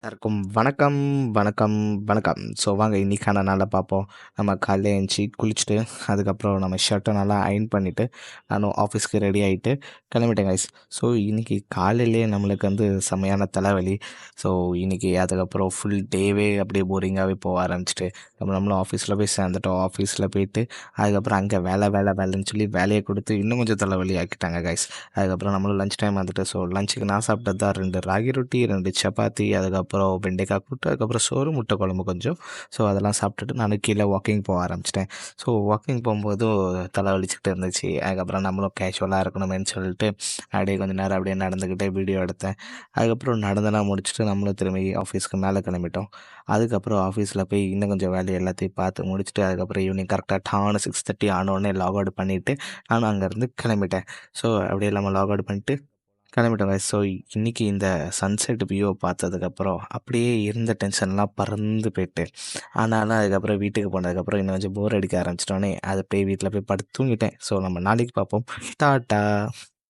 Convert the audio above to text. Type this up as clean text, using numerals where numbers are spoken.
எல்லாருக்கும் வணக்கம், வணக்கம், வணக்கம். ஸோ வாங்க இன்னைக்கான நாள பார்ப்போம். நம்ம காலையில எந்திச்சு குளிச்சுட்டு, அதுக்கப்புறம் நம்ம ஷர்ட்ட நல்லா அயர்ன் பண்ணிட்டு, நானும் ஆஃபீஸ்க்கு ரெடி ஆயிட்டு கிளம்பிட்டேன் கைஸ். ஸோ இன்னைக்கு காலையிலேயே நம்மளுக்கு செம்மையான தலைவலி. ஸோ இன்னைக்கு அதுக்கப்புறம் ஃபுல் டேவே அப்படியே போரிங்காவே போக ஆரம்பிச்சுட்டு, நம்மளும் ஆஃபீஸில் போய் சேர்ந்துட்டோம். ஆஃபீஸில் போயிட்டு, அதுக்கப்புறம் அங்கே வேலைன்னு சொல்லி வேலைய குடுத்து இன்னும் கொஞ்சம் தலைவலி ஆக்கிட்டாங்க கைஸ். அதுக்கப்புறம் நம்மளும் லஞ்ச் டைம் வந்துட்டு, ஸோ லஞ்சுக்கு நான் சாப்பிட்டது தான் 2 ராகி ரொட்டி, 2 சப்பாத்தி, அதுக்கப்புறம் வெண்டைக்காய் கூட்டு, அதுக்கப்புறம் சோறு, முட்டை குழம்பு கொஞ்சம். ஸோ அதெல்லாம் சாப்பிட்டுட்டு நானும் கீழே வாக்கிங் போக ஆரம்பிச்சிட்டேன். ஸோ வாக்கிங் போகும்போதும் தலை வலிச்சுக்கிட்டு இருந்துச்சு. அதுக்கப்புறம் நம்மளும் கேஷுவலாக இருக்கணுமேன்னு சொல்லிட்டு அப்படியே கொஞ்ச நேரம் அப்படியே நடந்துக்கிட்டே வீடியோ எடுத்தேன். அதுக்கப்புறம் நடந்தெல்லாம் முடிச்சுட்டு நம்மளும் திரும்பி ஆஃபீஸ்க்கு மேலே கிளம்பிட்டோம். அதுக்கப்புறம் ஆஃபீஸில் போய் இன்னும் கொஞ்சம் வேலையை எல்லாத்தையும் பார்த்து முடிச்சுட்டு, அதுக்கப்புறம் ஈவினிங் கரெக்டாக டான்னு 6:30 ஆனோடனே லாக் அவுட் பண்ணிவிட்டு நானும் அங்கேருந்து கிளம்பிட்டேன். ஸோ அப்படியே இல்லாமல் லாக் அவுட் பண்ணிட்டு கிளம்பிட்டோங்க. ஸோ இன்னைக்கு இந்த சன்செட் வியூவ பார்த்ததுக்கப்புறம் அப்படியே இருந்த டென்ஷன்லாம் பறந்து போயிட்டு, ஆனாலும் அதுக்கப்புறம் வீட்டுக்கு போனதுக்கப்புறம் இன்னும் கொஞ்சம் போர் அடிக்க ஆரம்பிச்சிட்டோனே, அது போய் வீட்ல போய் படுத்து தூங்கிட்டேன். ஸோ நம்ம நாளைக்கு பார்ப்போம். டாட்டா.